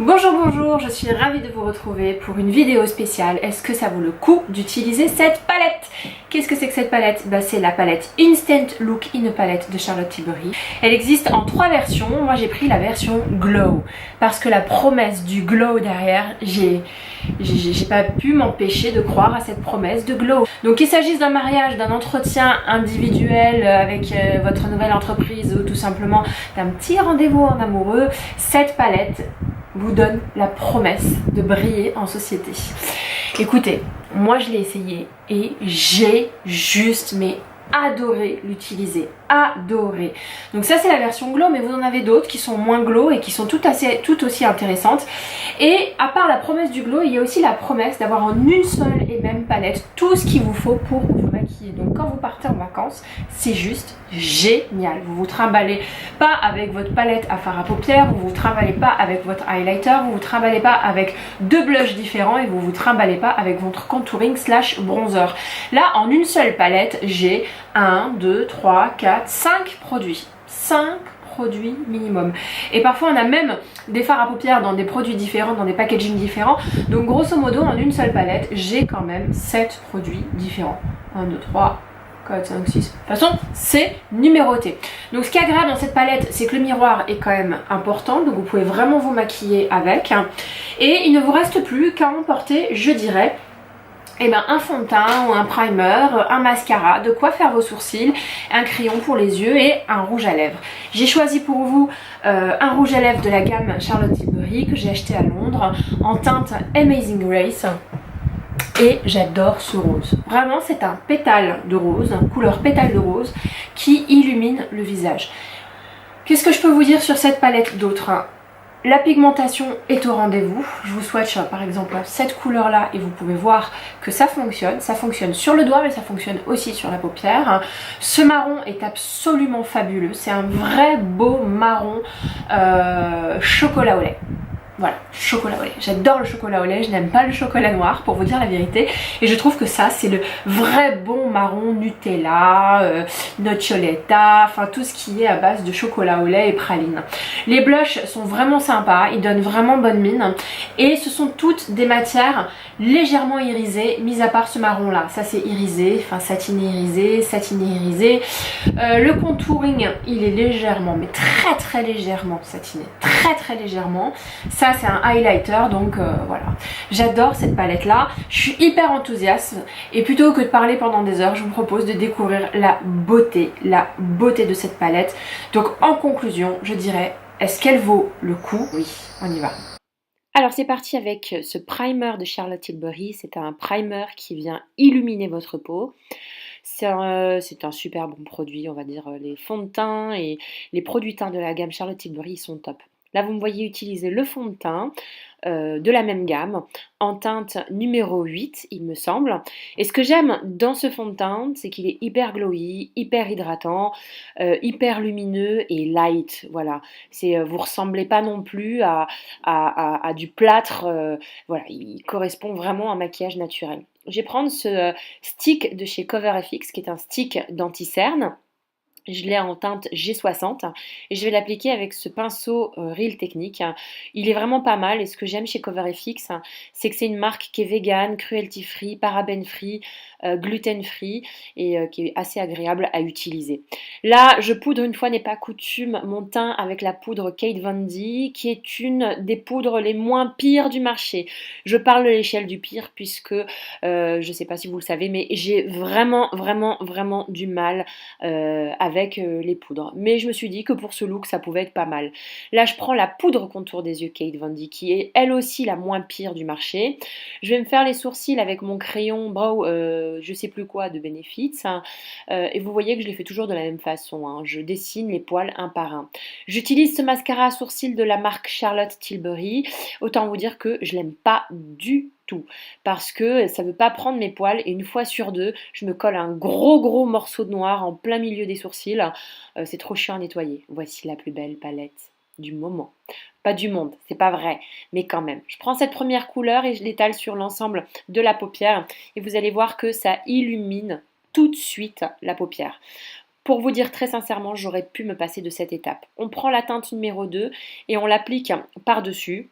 Bonjour, bonjour, je suis ravie de vous retrouver pour une vidéo spéciale. Est-ce que ça vaut le coup d'utiliser cette palette? Qu'est-ce que c'est que cette palette? C'est la palette Instant Look In Palette de Charlotte Tilbury. Elle existe en 3 versions. Moi j'ai pris la version Glow parce que la promesse du glow derrière, j'ai pas pu m'empêcher de croire à cette promesse de glow. Donc qu'il s'agisse d'un mariage, d'un entretien individuel avec votre nouvelle entreprise ou tout simplement d'un petit rendez-vous en amoureux, cette palette vous donne la promesse de briller en société. Écoutez, moi je l'ai essayé et j'ai juste adoré l'utiliser, adoré. Donc ça c'est la version glow, mais vous en avez d'autres qui sont moins glow et qui sont tout aussi intéressantes. Et à part la promesse du glow, il y a aussi la promesse d'avoir en une seule et même palette tout ce qu'il vous faut pour vous maquiller. Donc quand vous partez en vacances, c'est juste génial. Vous vous trimballez pas avec votre palette à fard à paupières, vous vous trimballez pas avec votre highlighter, vous vous trimballez pas avec 2 blushs différents et vous vous trimballez pas avec votre contouring slash bronzer. Là en une seule palette, j'ai 1, 2, 3, 4, 5 produits. 5 produits minimum. Et parfois on a même des fards à paupières dans des produits différents, dans des packagings différents. Donc grosso modo en une seule palette, j'ai quand même 7 produits différents. 1, 2, 3, 4, 5, 6. De toute façon, c'est numéroté. Donc ce qui est agréable dans cette palette, c'est que le miroir est quand même important. Donc vous pouvez vraiment vous maquiller avec. Et il ne vous reste plus qu'à emporter, je dirais, un fond de teint ou un primer, un mascara, de quoi faire vos sourcils, un crayon pour les yeux et un rouge à lèvres. J'ai choisi pour vous un rouge à lèvres de la gamme Charlotte Tilbury que j'ai acheté à Londres en teinte Amazing Grace. Et j'adore ce rose. Vraiment, c'est un pétale de rose, couleur pétale de rose, qui illumine le visage. Qu'est-ce que je peux vous dire sur cette palette d'autre? La pigmentation est au rendez-vous. Je vous swatch par exemple cette couleur là et vous pouvez voir que ça fonctionne. Ça fonctionne sur le doigt mais ça fonctionne aussi sur la paupière. Ce marron est absolument fabuleux. C'est un vrai beau marron chocolat au lait. Voilà, chocolat au lait. J'adore le chocolat au lait, je n'aime pas le chocolat noir pour vous dire la vérité. Et je trouve que ça c'est le vrai bon marron Nutella, noccioletta, enfin tout ce qui est à base de chocolat au lait et praline. Les blushs sont vraiment sympas, ils donnent vraiment bonne mine. Et ce sont toutes des matières légèrement irisées, mis à part ce marron là. Ça c'est irisé, enfin satiné irisé. Le contouring il est légèrement, mais très légèrement satiné. Très légèrement. Ça c'est un highlighter donc voilà, j'adore cette palette là, je suis hyper enthousiaste et plutôt que de parler pendant des heures, je vous propose de découvrir la beauté de cette palette. Donc en conclusion, je dirais, est-ce qu'elle vaut le coup? Oui, on y va. Alors c'est parti avec ce primer de Charlotte Tilbury, c'est un primer qui vient illuminer votre peau. C'est un super bon produit, on va dire les fonds de teint et les produits teints de la gamme Charlotte Tilbury ils sont top. Là, vous me voyez utiliser le fond de teint de la même gamme, en teinte numéro 8, il me semble. Et ce que j'aime dans ce fond de teint, c'est qu'il est hyper glowy, hyper hydratant, hyper lumineux et light. Voilà, vous ressemblez pas non plus à du plâtre. Voilà, il correspond vraiment à un maquillage naturel. Je vais prendre ce stick de chez CoverFX, qui est un stick d'anti-cerne. Je l'ai en teinte G60 et je vais l'appliquer avec ce pinceau Real Technique. Il est vraiment pas mal et ce que j'aime chez CoverFX, c'est que c'est une marque qui est vegan, cruelty free, paraben free, gluten free et qui est assez agréable à utiliser. Là, je poudre une fois n'est pas coutume mon teint avec la poudre Kate Von D qui est une des poudres les moins pires du marché. Je parle de l'échelle du pire puisque je sais pas si vous le savez mais j'ai vraiment du mal avec les poudres. Mais je me suis dit que pour ce look, ça pouvait être pas mal. Là, je prends la poudre contour des yeux Kate Von D, qui est elle aussi la moins pire du marché. Je vais me faire les sourcils avec mon crayon brow, je sais plus quoi, de Benefits. Et vous voyez que je les fais toujours de la même façon. Hein. Je dessine les poils un par un. J'utilise ce mascara à sourcils de la marque Charlotte Tilbury. Autant vous dire que je l'aime pas du tout parce que ça veut pas prendre mes poils et une fois sur deux je me colle un gros morceau de noir en plein milieu des sourcils. C'est trop chiant à nettoyer. Voici la plus belle palette du moment, pas du monde, c'est pas vrai, mais quand même. Je prends cette première couleur et je l'étale sur l'ensemble de la paupière et vous allez voir que ça illumine tout de suite la paupière. Pour vous dire très sincèrement, j'aurais pu me passer de cette étape. On prend la teinte numéro 2 et on l'applique par-dessus.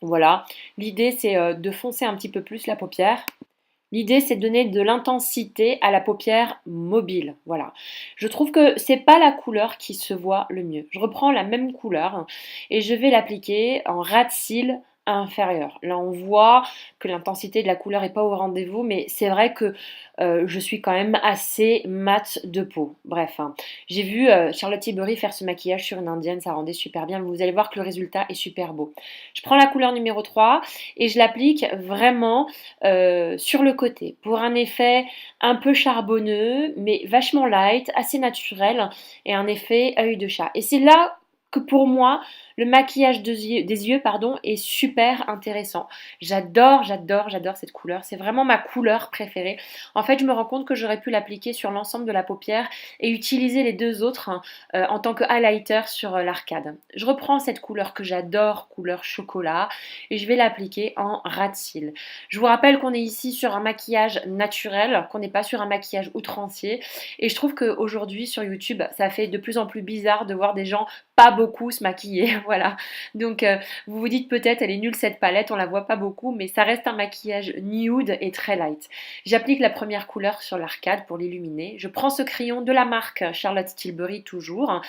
Voilà, l'idée c'est de foncer un petit peu plus la paupière. L'idée, c'est de donner de l'intensité à la paupière mobile. Voilà. Je trouve que c'est pas la couleur qui se voit le mieux. Je reprends la même couleur et je vais l'appliquer en ras de cils inférieur. Là, on voit que l'intensité de la couleur est pas au rendez-vous, mais c'est vrai que je suis quand même assez mat de peau. Bref, hein. J'ai vu Charlotte Tilbury faire ce maquillage sur une indienne, ça rendait super bien. Vous allez voir que le résultat est super beau. Je prends la couleur numéro 3 et je l'applique vraiment sur le côté pour un effet un peu charbonneux mais vachement light, assez naturel et un effet œil de chat. Et c'est là que pour moi le maquillage des yeux pardon, est super intéressant. J'adore cette couleur, c'est vraiment ma couleur préférée. En fait je me rends compte que j'aurais pu l'appliquer sur l'ensemble de la paupière et utiliser les deux autres en tant que highlighter sur l'arcade. Je reprends cette couleur que j'adore, couleur chocolat, et je vais l'appliquer en ras de cils. Je vous rappelle qu'on est ici sur un maquillage naturel, qu'on n'est pas sur un maquillage outrancier. Et je trouve qu'aujourd'hui sur YouTube, ça fait de plus en plus bizarre de voir des gens pas beaucoup se maquiller. Voilà. Donc vous vous dites peut-être elle est nulle cette palette, on la voit pas beaucoup, mais ça reste un maquillage nude et très light. J'applique la première couleur sur l'arcade pour l'illuminer. Je prends ce crayon de la marque Charlotte Tilbury toujours.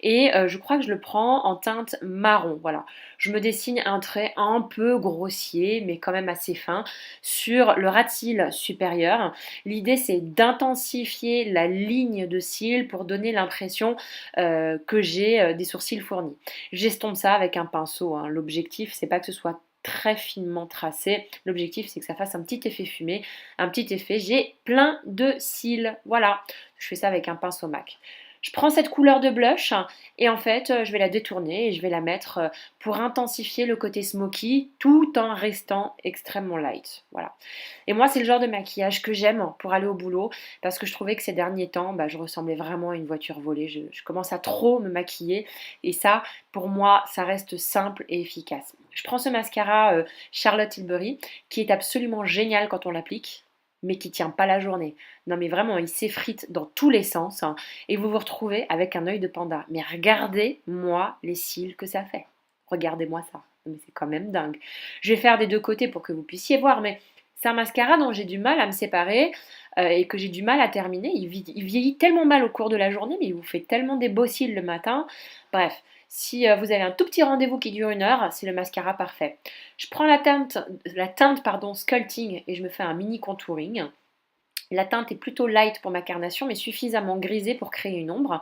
Et je crois que je le prends en teinte marron. Voilà. Je me dessine un trait un peu grossier, mais quand même assez fin, sur le ras de cils supérieur. L'idée, c'est d'intensifier la ligne de cils pour donner l'impression que j'ai des sourcils fournis. J'estompe ça avec un pinceau, hein. L'objectif, c'est pas que ce soit très finement tracé. L'objectif, c'est que ça fasse un petit effet fumé, un petit effet. J'ai plein de cils. Voilà. Je fais ça avec un pinceau MAC. Je prends cette couleur de blush et en fait je vais la détourner et je vais la mettre pour intensifier le côté smoky tout en restant extrêmement light. Voilà. Et moi c'est le genre de maquillage que j'aime pour aller au boulot parce que je trouvais que ces derniers temps je ressemblais vraiment à une voiture volée. Je commence à trop me maquiller et ça pour moi ça reste simple et efficace. Je prends ce mascara Charlotte Tilbury qui est absolument génial quand on l'applique, mais qui tient pas la journée. Non mais vraiment, il s'effrite dans tous les sens hein, et vous vous retrouvez avec un œil de panda. Mais regardez-moi les cils que ça fait. Regardez-moi ça. Mais c'est quand même dingue. Je vais faire des deux côtés pour que vous puissiez voir, mais c'est un mascara dont j'ai du mal à me séparer et que j'ai du mal à terminer. Il vieillit tellement mal au cours de la journée, mais il vous fait tellement des beaux cils le matin. Bref, si vous avez un tout petit rendez-vous qui dure 1 heure, c'est le mascara parfait. Je prends la teinte Sculpting et je me fais un mini contouring. La teinte est plutôt light pour ma carnation, mais suffisamment grisée pour créer une ombre.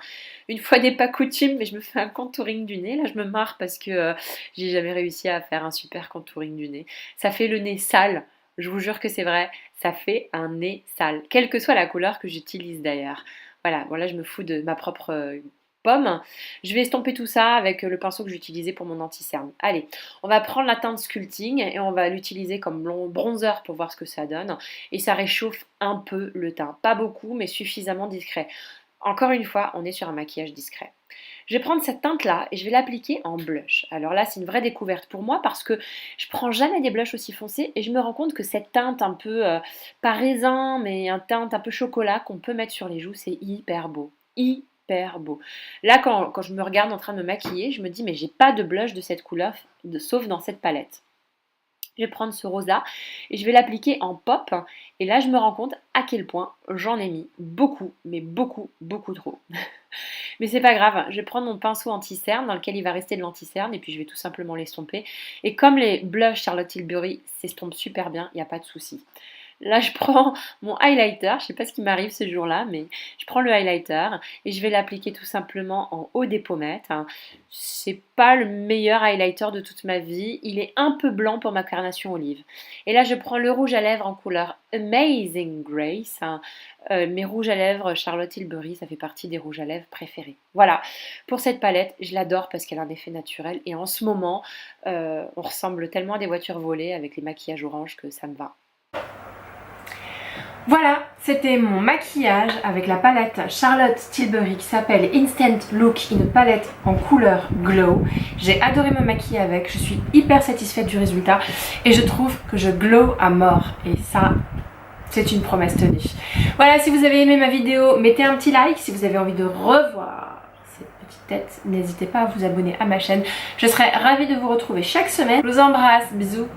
Une fois n'est pas coutume, mais je me fais un contouring du nez. Là, je me marre parce que j'ai jamais réussi à faire un super contouring du nez. Ça fait le nez sale. Je vous jure que c'est vrai, ça fait un nez sale, quelle que soit la couleur que j'utilise d'ailleurs. Voilà, bon là je me fous de ma propre pomme. Je vais estomper tout ça avec le pinceau que j'utilisais pour mon anti-cerne. Allez, on va prendre la teinte Sculpting et on va l'utiliser comme bronzer pour voir ce que ça donne. Et ça réchauffe un peu le teint, pas beaucoup mais suffisamment discret. Encore une fois, on est sur un maquillage discret. Je vais prendre cette teinte-là et je vais l'appliquer en blush. Alors là, c'est une vraie découverte pour moi parce que je prends jamais des blushs aussi foncés et je me rends compte que cette teinte un peu, pas raisin, mais une teinte un peu chocolat qu'on peut mettre sur les joues, c'est hyper beau. Hyper beau. Là, quand je me regarde en train de me maquiller, je me dis mais j'ai pas de blush de cette couleur, sauf dans cette palette. Je vais prendre ce rose-là et je vais l'appliquer en pop. Et là, je me rends compte à quel point j'en ai mis beaucoup, mais beaucoup, beaucoup trop. Mais c'est pas grave, je vais prendre mon pinceau anti-cerne dans lequel il va rester de l'anti-cerne et puis je vais tout simplement l'estomper. Et comme les blushs Charlotte Tilbury s'estompent super bien, il n'y a pas de souci. Là, je prends mon highlighter, je ne sais pas ce qui m'arrive ce jour-là, mais je prends le highlighter et je vais l'appliquer tout simplement en haut des pommettes. C'est pas le meilleur highlighter de toute ma vie, il est un peu blanc pour ma carnation olive. Et là, je prends le rouge à lèvres en couleur Amazing Grace. Mes rouges à lèvres Charlotte Tilbury, ça fait partie des rouges à lèvres préférés. Voilà, pour cette palette, je l'adore parce qu'elle a un effet naturel et en ce moment, on ressemble tellement à des voitures volées avec les maquillages orange que ça me va. Voilà, c'était mon maquillage avec la palette Charlotte Tilbury qui s'appelle Instant Look, une palette en couleur glow. J'ai adoré me maquiller avec, je suis hyper satisfaite du résultat et je trouve que je glow à mort et ça, c'est une promesse tenue. Voilà, si vous avez aimé ma vidéo, mettez un petit like. Si vous avez envie de revoir cette petite petite tête, n'hésitez pas à vous abonner à ma chaîne. Je serai ravie de vous retrouver chaque semaine. Je vous embrasse, bisous.